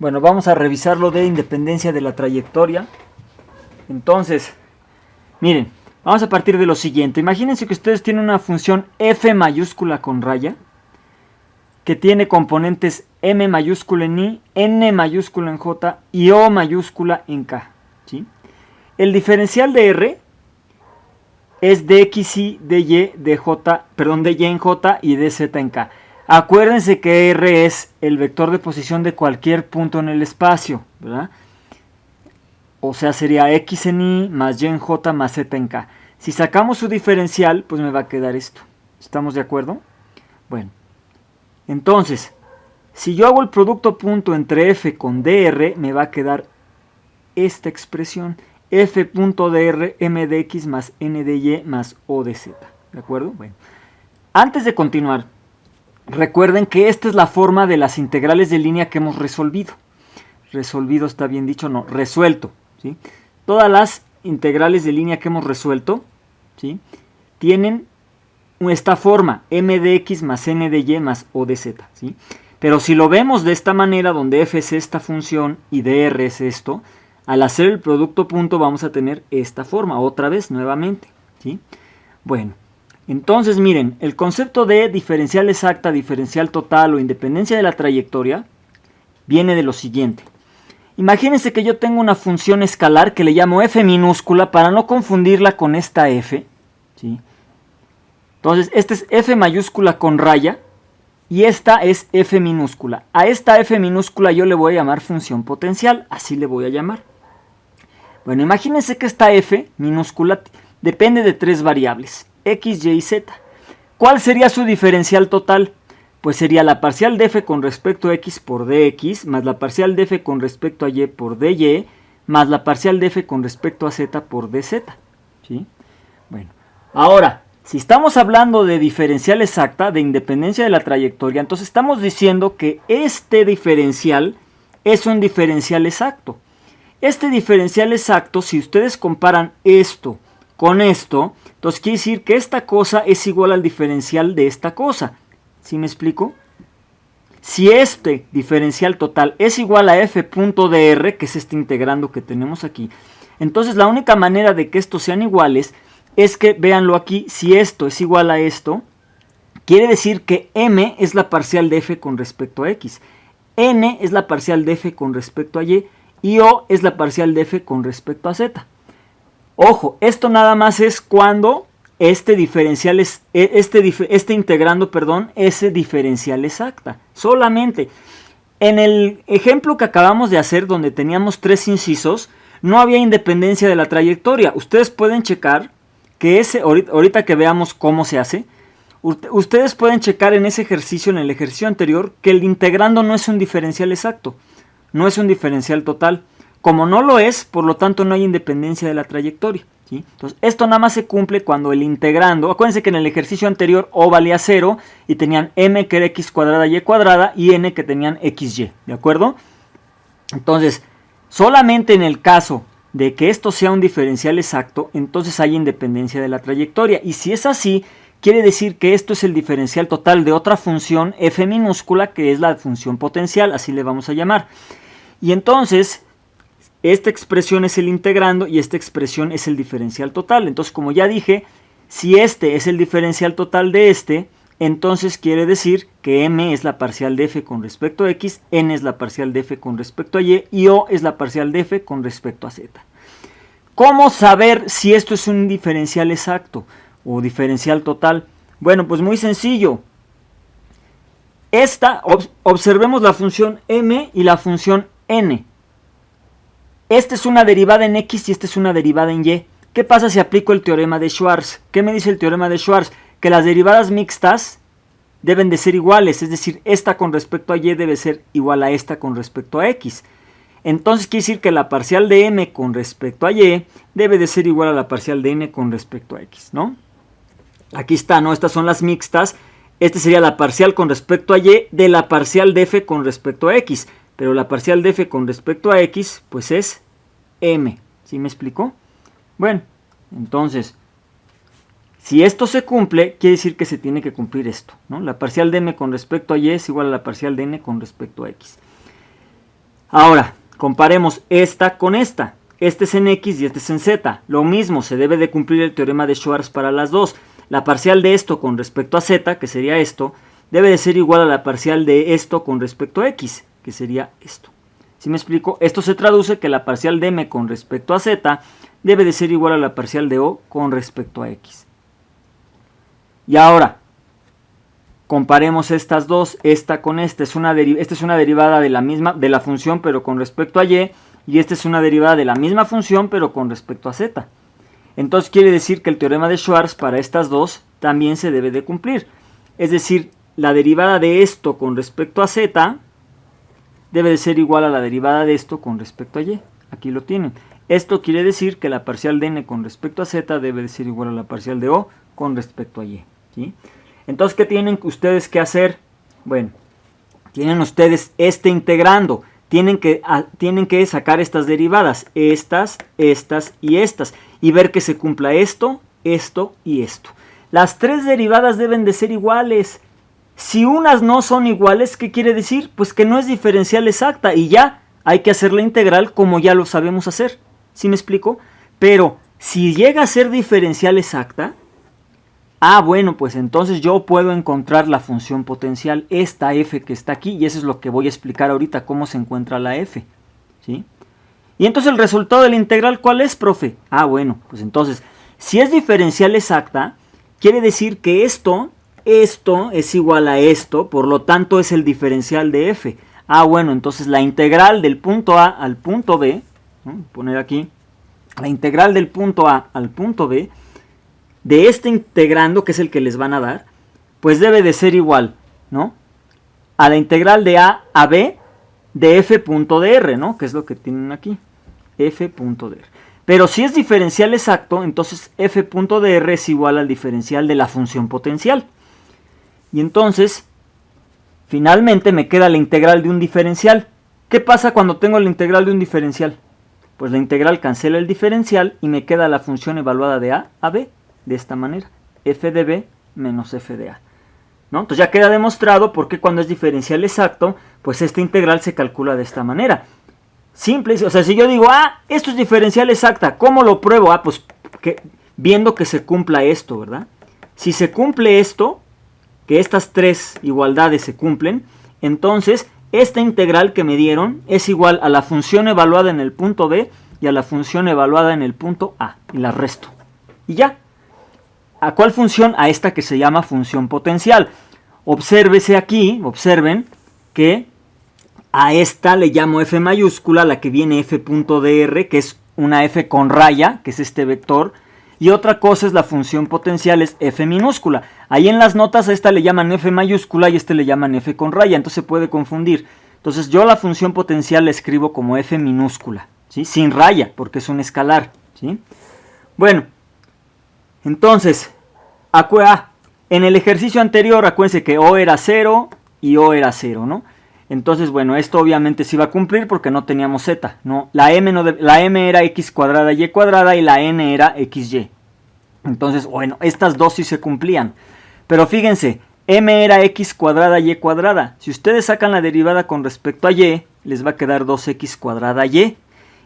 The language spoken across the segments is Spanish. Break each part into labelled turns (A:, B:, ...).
A: Bueno, vamos a revisar lo de independencia de la trayectoria. Entonces, miren, vamos a partir de lo siguiente. Imagínense que ustedes tienen una función f mayúscula con raya, que tiene componentes m mayúscula en i, n mayúscula en j y o mayúscula en k, ¿sí? El diferencial de r es dxy, dy, dy en j y dz en k. Acuérdense que r es el vector de posición de cualquier punto en el espacio, ¿verdad? O sea, sería x en y más y en j más z en k. Si sacamos su diferencial, pues me va a quedar esto. ¿Estamos de acuerdo? Bueno, entonces, si yo hago el producto punto entre f con dr, me va a quedar esta expresión. f.dr m de x más n de y más o de z. ¿De acuerdo? Bueno, antes de continuar, recuerden que esta es la forma de las integrales de línea que hemos resolvido. Resolvido está bien dicho, no, resuelto, ¿sí? Todas las integrales de línea que hemos resuelto, ¿sí?, tienen esta forma, m de x más n de y más o de z, ¿sí? Pero si lo vemos de esta manera, donde f es esta función y dr es esto, al hacer el producto punto vamos a tener esta forma, otra vez, nuevamente, ¿sí? Bueno, entonces miren, el concepto de diferencial exacta, diferencial total o independencia de la trayectoria viene de lo siguiente. Imagínense que yo tengo una función escalar que le llamo f minúscula para no confundirla con esta f, ¿sí? Entonces, este es f mayúscula con raya y esta es f minúscula. A esta f minúscula yo le voy a llamar función potencial, así le voy a llamar. Bueno, imagínense que esta f minúscula depende de tres variables, x, y y z. ¿Cuál sería su diferencial total? Pues sería la parcial de f con respecto a x por dx, más la parcial de f con respecto a y por dy, más la parcial de f con respecto a z por dz, ¿sí? Bueno, ahora, si estamos hablando de diferencial exacta, de independencia de la trayectoria, entonces estamos diciendo que este diferencial es un diferencial exacto. Este diferencial exacto, si ustedes comparan esto con esto, entonces quiere decir que esta cosa es igual al diferencial de esta cosa. ¿Sí me explico? Si este diferencial total es igual a f.dr, que es este integrando que tenemos aquí, entonces la única manera de que estos sean iguales es que, véanlo aquí, si esto es igual a esto, quiere decir que m es la parcial de f con respecto a x, n es la parcial de f con respecto a y o es la parcial de f con respecto a z. Ojo, esto nada más es cuando este diferencial es este integrando, perdón, ese diferencial exacta. Solamente en el ejemplo que acabamos de hacer, donde teníamos tres incisos, no había independencia de la trayectoria. Ustedes pueden checar que ahorita que veamos cómo se hace, ustedes pueden checar en ese ejercicio, en el ejercicio anterior, que el integrando no es un diferencial exacto, no es un diferencial total. Como no lo es, por lo tanto no hay independencia de la trayectoria, ¿sí? Entonces, esto nada más se cumple cuando el integrando, acuérdense que en el ejercicio anterior o valía 0 y tenían m que era x cuadrada y cuadrada y n que tenían xy, ¿de acuerdo? Entonces, solamente en el caso de que esto sea un diferencial exacto, entonces hay independencia de la trayectoria. Y si es así, quiere decir que esto es el diferencial total de otra función f minúscula, que es la función potencial, así le vamos a llamar. Y entonces, esta expresión es el integrando y esta expresión es el diferencial total. Entonces, como ya dije, si este es el diferencial total de este, entonces quiere decir que m es la parcial de f con respecto a x, n es la parcial de f con respecto a y o es la parcial de f con respecto a z. ¿Cómo saber si esto es un diferencial exacto o diferencial total? Bueno, pues muy sencillo. Observemos la función m y la función n. Esta es una derivada en x y esta es una derivada en y. ¿Qué pasa si aplico el teorema de Schwarz? ¿Qué me dice el teorema de Schwarz? Que las derivadas mixtas deben de ser iguales, es decir, esta con respecto a y debe ser igual a esta con respecto a x. Entonces quiere decir que la parcial de m con respecto a y debe de ser igual a la parcial de n con respecto a x, ¿no? Aquí está, ¿no? Estas son las mixtas. Esta sería la parcial con respecto a y de la parcial de f con respecto a x. Pero la parcial de f con respecto a x, pues es m. ¿Sí me explicó? Bueno, entonces, si esto se cumple, quiere decir que se tiene que cumplir esto, ¿no? La parcial de m con respecto a y es igual a la parcial de n con respecto a x. Ahora, comparemos esta con esta. Este es en X y este es en Z. Lo mismo, se debe de cumplir el teorema de Schwarz para las dos. La parcial de esto con respecto a Z, que sería esto, debe de ser igual a la parcial de esto con respecto a X, que sería esto. ¿Sí me explico? Esto se traduce que la parcial de M con respecto a Z debe de ser igual a la parcial de O con respecto a X. Y ahora, comparemos estas dos, esta con esta. Esta es una derivada de la función, pero con respecto a y esta es una derivada de la misma función, pero con respecto a Z. Entonces quiere decir que el teorema de Schwarz para estas dos también se debe de cumplir. Es decir, la derivada de esto con respecto a Z debe de ser igual a la derivada de esto con respecto a Y. Aquí lo tienen. Esto quiere decir que la parcial de N con respecto a Z debe de ser igual a la parcial de O con respecto a Y. ¿Sí? Entonces, ¿qué tienen ustedes que hacer? Bueno, tienen ustedes integrando. Tienen que sacar estas derivadas. Estas y estas. Y ver que se cumpla esto, esto y esto. Las tres derivadas deben de ser iguales. Si unas no son iguales, ¿qué quiere decir? Pues que no es diferencial exacta y ya hay que hacer la integral como ya lo sabemos hacer. ¿Sí me explico? Pero si llega a ser diferencial exacta, bueno, pues entonces yo puedo encontrar la función potencial, esta f que está aquí, y eso es lo que voy a explicar ahorita, cómo se encuentra la f. ¿Sí? Y entonces el resultado de la integral, ¿cuál es, profe? Bueno, pues entonces, si es diferencial exacta, quiere decir que esto es igual a esto, por lo tanto es el diferencial de f. Bueno, entonces la integral del punto A al punto B, ¿no? Poner aquí, la integral del punto A al punto B, de este integrando, que es el que les van a dar, pues debe de ser igual, ¿no? A la integral de A a B de f.dr, ¿no? Que es lo que tienen aquí, f.dr. Pero si es diferencial exacto, entonces f.dr es igual al diferencial de la función potencial. Y entonces, finalmente me queda la integral de un diferencial. ¿Qué pasa cuando tengo la integral de un diferencial? Pues la integral cancela el diferencial y me queda la función evaluada de A a B, de esta manera, f de B menos f de A. ¿No? Entonces ya queda demostrado por qué cuando es diferencial exacto, pues esta integral se calcula de esta manera. Simple, o sea, si yo digo, esto es diferencial exacta, ¿cómo lo pruebo? Pues viendo que se cumpla esto, ¿verdad? Si se cumple esto, que estas tres igualdades se cumplen, entonces esta integral que me dieron es igual a la función evaluada en el punto B y a la función evaluada en el punto A, y la resto. Y ya. ¿A cuál función? A esta que se llama función potencial. Obsérvese aquí, observen que a esta le llamo f mayúscula, la que viene f.dr, que es una f con raya, que es este vector, y otra cosa es la función potencial, es f minúscula. Ahí en las notas a esta le llaman f mayúscula y a este le llaman f con raya, entonces se puede confundir. Entonces yo la función potencial la escribo como f minúscula, ¿sí? Sin raya, porque es un escalar, ¿sí? Bueno, entonces, en el ejercicio anterior, acuérdense que O era 0 y O era 0, ¿no? Entonces, bueno, esto obviamente se iba a cumplir porque no teníamos z, ¿no? La m era x cuadrada y cuadrada y la n era xy. Entonces, bueno, estas dos sí se cumplían. Pero fíjense, m era x cuadrada y cuadrada. Si ustedes sacan la derivada con respecto a y, les va a quedar 2x cuadrada y.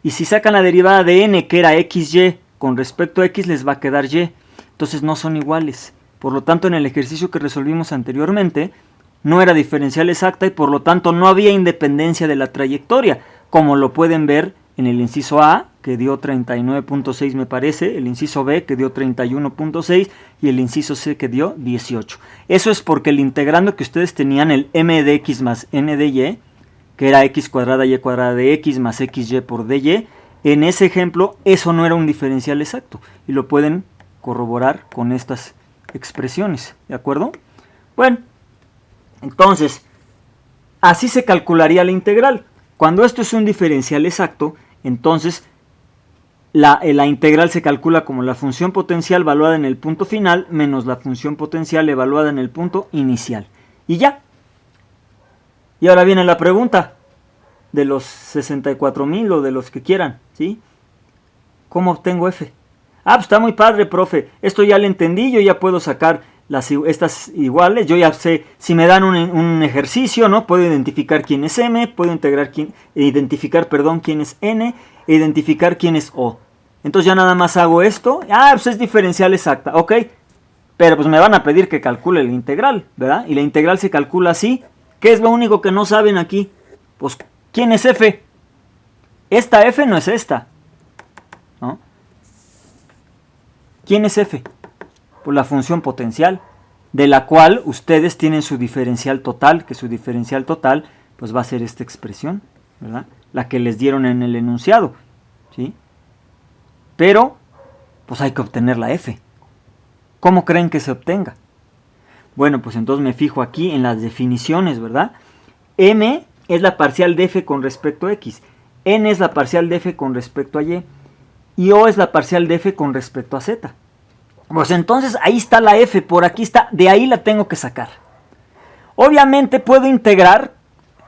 A: Y si sacan la derivada de n, que era xy, con respecto a x, les va a quedar y. Entonces no son iguales. Por lo tanto, en el ejercicio que resolvimos anteriormente, no era diferencial exacta y por lo tanto no había independencia de la trayectoria, como lo pueden ver en el inciso A, que dio 39.6 me parece, el inciso B, que dio 31.6 y el inciso C, que dio 18. Eso es porque el integrando que ustedes tenían, el m de x más n de y, que era x cuadrada y cuadrada de x más xy por dy, en ese ejemplo eso no era un diferencial exacto y lo pueden corroborar con estas expresiones, ¿de acuerdo? Bueno, entonces, así se calcularía la integral. Cuando esto es un diferencial exacto, entonces la integral se calcula como la función potencial evaluada en el punto final menos la función potencial evaluada en el punto inicial. Y ya. Y ahora viene la pregunta de los 64,000 o de los que quieran, ¿sí? ¿Cómo obtengo f? Pues está muy padre, profe. Esto ya lo entendí, yo ya puedo sacar estas iguales. Yo ya sé, si me dan un ejercicio, ¿no? Puedo identificar quién es M, puedo identificar quién es N, e identificar quién es O. Entonces ya nada más hago esto. Pues es diferencial exacta, ok. Pero pues me van a pedir que calcule la integral, ¿verdad? Y la integral se calcula así. ¿Qué es lo único que no saben aquí? Pues, ¿quién es F? Esta F no es esta, ¿no? ¿Quién es F? Pues la función potencial, de la cual ustedes tienen su diferencial total, que su diferencial total pues va a ser esta expresión, ¿verdad? La que les dieron en el enunciado, ¿sí? Pero pues hay que obtener la F. ¿Cómo creen que se obtenga? Bueno, pues entonces me fijo aquí en las definiciones, ¿verdad? M es la parcial de F con respecto a X, N es la parcial de F con respecto a Y O es la parcial de F con respecto a Z. Pues entonces ahí está la F, por aquí está, de ahí la tengo que sacar. Obviamente puedo integrar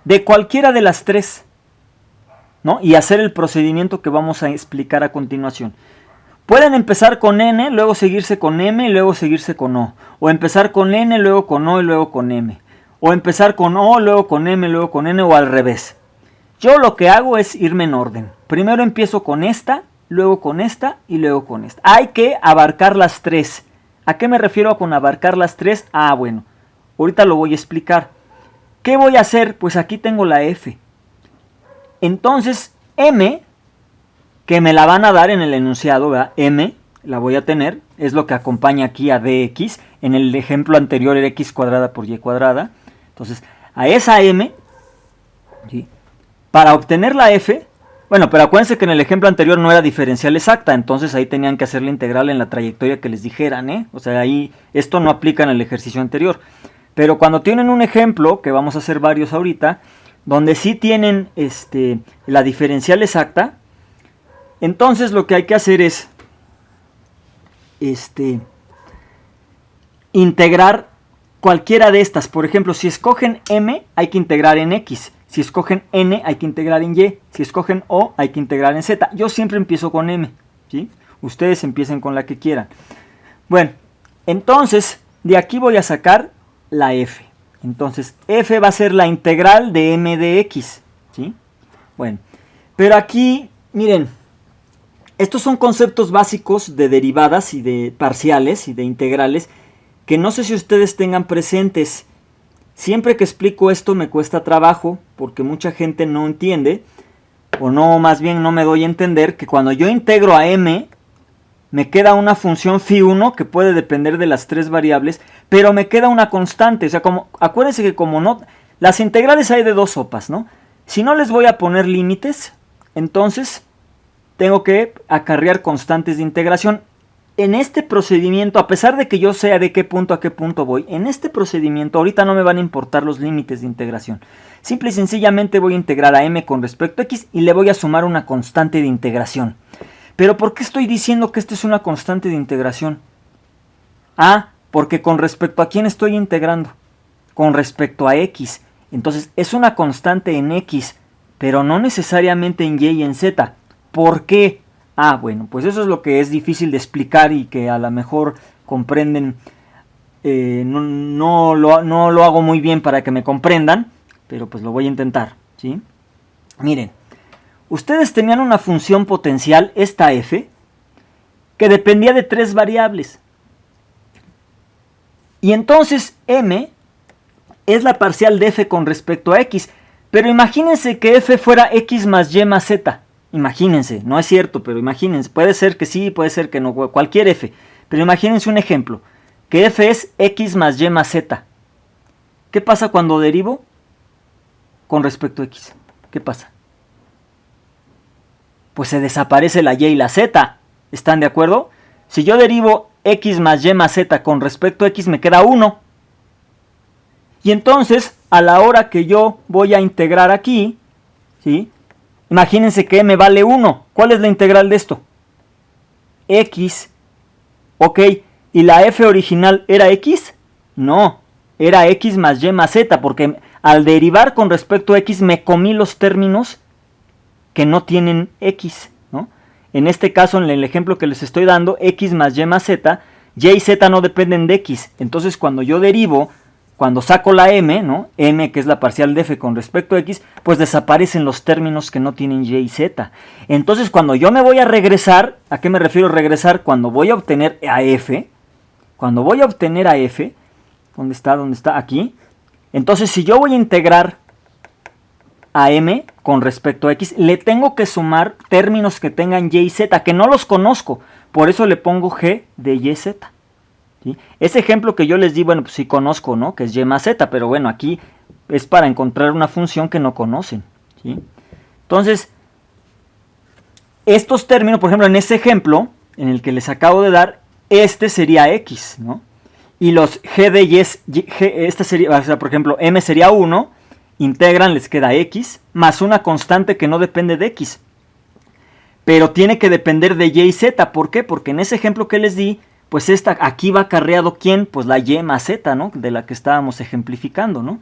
A: de cualquiera de las tres, ¿no? Y hacer el procedimiento que vamos a explicar a continuación. Pueden empezar con N, luego seguirse con M y luego seguirse con O. O empezar con N, luego con O y luego con M. O empezar con O, luego con M, luego con N o al revés. Yo lo que hago es irme en orden. Primero empiezo con esta, luego con esta y luego con esta. Hay que abarcar las tres. ¿A qué me refiero con abarcar las tres? Bueno, ahorita lo voy a explicar. ¿Qué voy a hacer? Pues aquí tengo la F. Entonces, M, que me la van a dar en el enunciado, ¿verdad? M, la voy a tener, es lo que acompaña aquí a dx. En el ejemplo anterior era x cuadrada por y cuadrada. Entonces, a esa M, ¿sí? Para obtener la F, bueno, pero acuérdense que en el ejemplo anterior no era diferencial exacta, entonces ahí tenían que hacer la integral en la trayectoria que les dijeran, ¿eh? O sea, ahí esto no aplica en el ejercicio anterior. Pero cuando tienen un ejemplo, que vamos a hacer varios ahorita, donde sí tienen la diferencial exacta, entonces lo que hay que hacer es integrar cualquiera de estas. Por ejemplo, si escogen M, hay que integrar en X. Si escogen N, hay que integrar en Y. Si escogen O, hay que integrar en Z. Yo siempre empiezo con M, ¿sí? Ustedes empiecen con la que quieran. Bueno, entonces, de aquí voy a sacar la F. Entonces, F va a ser la integral de M de X, ¿sí? Bueno, pero aquí, miren, estos son conceptos básicos de derivadas y de parciales y de integrales que no sé si ustedes tengan presentes. Siempre que explico esto me cuesta trabajo porque mucha gente no entiende, o no, más bien no me doy a entender que cuando yo integro a M, me queda una función phi1 que puede depender de las tres variables, pero me queda una constante. O sea, acuérdense que como no, las integrales hay de dos sopas, ¿no? Si no les voy a poner límites, entonces tengo que acarrear constantes de integración. En este procedimiento, a pesar de que yo sea de qué punto a qué punto voy, en este procedimiento ahorita no me van a importar los límites de integración. Simple y sencillamente voy a integrar a M con respecto a X y le voy a sumar una constante de integración. Pero ¿por qué estoy diciendo que esta es una constante de integración? Porque con respecto a quién estoy integrando. Con respecto a X. Entonces es una constante en X, pero no necesariamente en Y y en Z. ¿Por qué? Bueno, pues eso es lo que es difícil de explicar y que a lo mejor comprenden. No lo hago muy bien para que me comprendan, pero pues lo voy a intentar, ¿sí? Miren, ustedes tenían una función potencial, esta F, que dependía de tres variables. Y entonces M es la parcial de F con respecto a X. Pero imagínense que F fuera X más Y más Z. Imagínense, no es cierto, pero imagínense. Puede ser que sí, puede ser que no, cualquier F. Pero imagínense un ejemplo, que F es X más Y más Z. ¿Qué pasa cuando derivo con respecto a X? ¿Qué pasa? Pues se desaparece la Y y la Z. ¿Están de acuerdo? Si yo derivo X más Y más Z con respecto a X, me queda 1. Y entonces, a la hora que yo voy a integrar aquí, ¿sí? Imagínense que M vale 1. ¿Cuál es la integral de esto? X. Ok. ¿Y la F original era X? No. Era X más Y más Z. Porque al derivar con respecto a X me comí los términos que no tienen X, ¿no? En este caso, en el ejemplo que les estoy dando, X más Y más Z, y y z no dependen de x. Entonces cuando yo derivo, cuando saco la m, ¿no? M, que es la parcial de f con respecto a x, pues desaparecen los términos que no tienen y y z. Entonces cuando yo me voy a regresar, ¿a qué me refiero regresar? Cuando voy a obtener a f, ¿dónde está? ¿Dónde está? Aquí. Entonces si yo voy a integrar a m con respecto a x, le tengo que sumar términos que tengan y y z, que no los conozco, por eso le pongo g de y z. ¿Sí? Ese ejemplo que yo les di, bueno, pues sí conozco, ¿no? Que es y más z, pero bueno, aquí es para encontrar una función que no conocen. ¿Sí? Entonces, estos términos, por ejemplo, en ese ejemplo, en el que les acabo de dar, este sería x, ¿no? Y los g de y, este sería, o sea, por ejemplo, m sería 1, integran, les queda x, más una constante que no depende de x. Pero tiene que depender de y y z, ¿por qué? Porque en ese ejemplo que les di, pues aquí va acarreado ¿quién? Pues la y más z, ¿no? De la que estábamos ejemplificando, ¿no?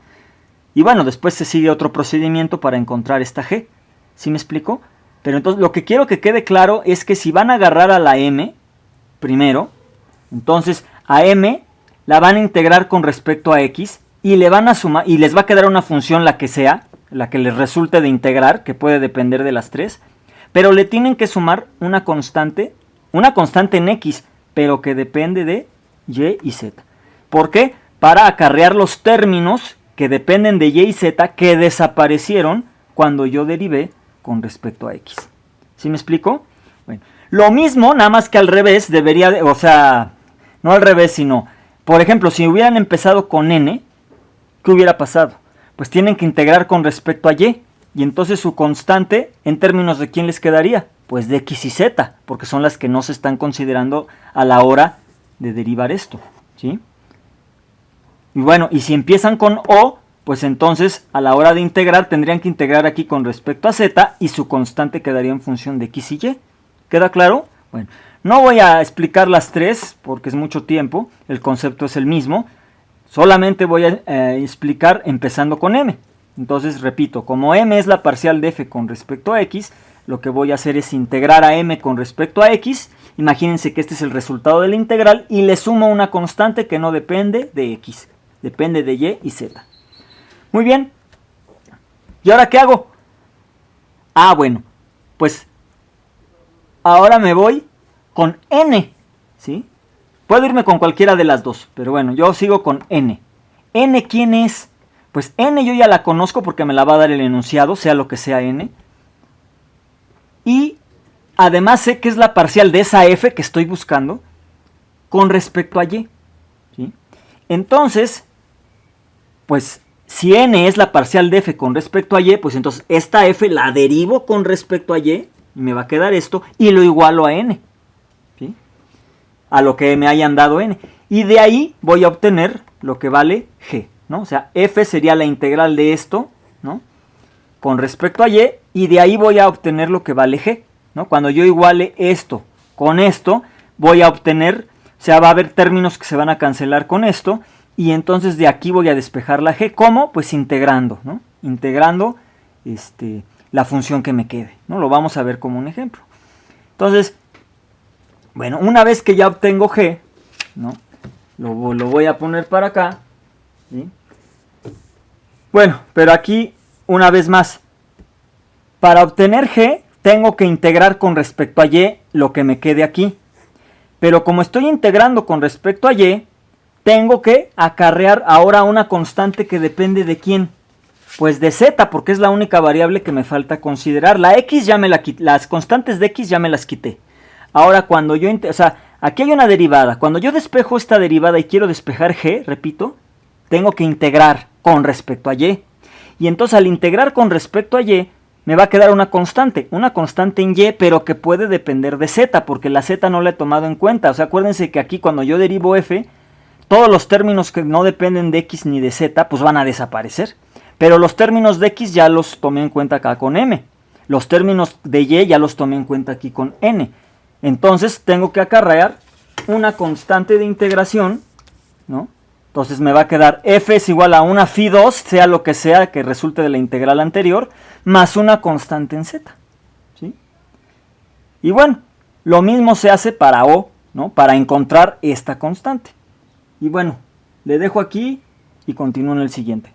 A: Y bueno, después se sigue otro procedimiento para encontrar esta g. ¿Sí me explico? Pero entonces lo que quiero que quede claro es que si van a agarrar a la m, primero, entonces a m la van a integrar con respecto a x y le van a sumar, y les va a quedar una función la que sea, la que les resulte de integrar, que puede depender de las tres, pero le tienen que sumar una constante en x, pero que depende de y y z. ¿Por qué? Para acarrear los términos que dependen de y y z que desaparecieron cuando yo derivé con respecto a x. ¿Sí me explico? Bueno, lo mismo, nada más que al revés, debería de, o sea, no al revés, sino, por ejemplo, si hubieran empezado con n, ¿qué hubiera pasado? Pues tienen que integrar con respecto a y entonces su constante, en términos de quién les quedaría, pues de x y z, porque son las que no se están considerando a la hora de derivar esto, ¿sí? Y bueno, y si empiezan con o, pues entonces a la hora de integrar tendrían que integrar aquí con respecto a z y su constante quedaría en función de x y y. ¿Queda claro? Bueno, no voy a explicar las tres porque es mucho tiempo, el concepto es el mismo, solamente voy a explicar empezando con m. Entonces, repito, como m es la parcial de f con respecto a x, lo que voy a hacer es integrar a m con respecto a x. Imagínense que este es el resultado de la integral y le sumo una constante que no depende de x, depende de y y z. Muy bien. ¿Y ahora qué hago? Ah, bueno, pues ahora me voy con n, ¿sí? Puedo irme con cualquiera de las dos, pero bueno, yo sigo con n. ¿N quién es? Pues n yo ya la conozco porque me la va a dar el enunciado, sea lo que sea n. Y además sé que es la parcial de esa f que estoy buscando con respecto a y, ¿sí? Entonces, pues si n es la parcial de f con respecto a y, pues entonces esta f la derivo con respecto a y me va a quedar esto y lo igualo a n, ¿sí? A lo que me hayan dado n. Y de ahí voy a obtener lo que vale g, ¿no? O sea, f sería la integral de esto, ¿no? Con respecto a y de ahí voy a obtener lo que vale g, ¿no? Cuando yo iguale esto con esto, voy a obtener, o sea, va a haber términos que se van a cancelar con esto, y entonces de aquí voy a despejar la g. ¿Cómo? Pues integrando, ¿no? Integrando la función que me quede, ¿no? Lo vamos a ver como un ejemplo. Entonces, bueno, una vez que ya obtengo g, ¿no? Lo voy a poner para acá, ¿sí? Bueno, pero aquí, una vez más, para obtener g, tengo que integrar con respecto a y lo que me quede aquí. Pero como estoy integrando con respecto a y, tengo que acarrear ahora una constante que depende de quién. Pues de z, porque es la única variable que me falta considerar. La x ya me la quité, las constantes de x ya me las quité. Ahora cuando yo, o sea, aquí hay una derivada. Cuando yo despejo esta derivada y quiero despejar g, repito, tengo que integrar con respecto a y. Y entonces al integrar con respecto a y, me va a quedar una constante en y, pero que puede depender de z, porque la z no la he tomado en cuenta. O sea, acuérdense que aquí cuando yo derivo f, todos los términos que no dependen de x ni de z, pues van a desaparecer. Pero los términos de x ya los tomé en cuenta acá con m. Los términos de y ya los tomé en cuenta aquí con n. Entonces tengo que acarrear una constante de integración, ¿no? Entonces me va a quedar f es igual a una phi 2, sea lo que sea que resulte de la integral anterior, más una constante en z, ¿sí? Y bueno, lo mismo se hace para o ¿no? Para encontrar esta constante. Y bueno, le dejo aquí y continúo en el siguiente.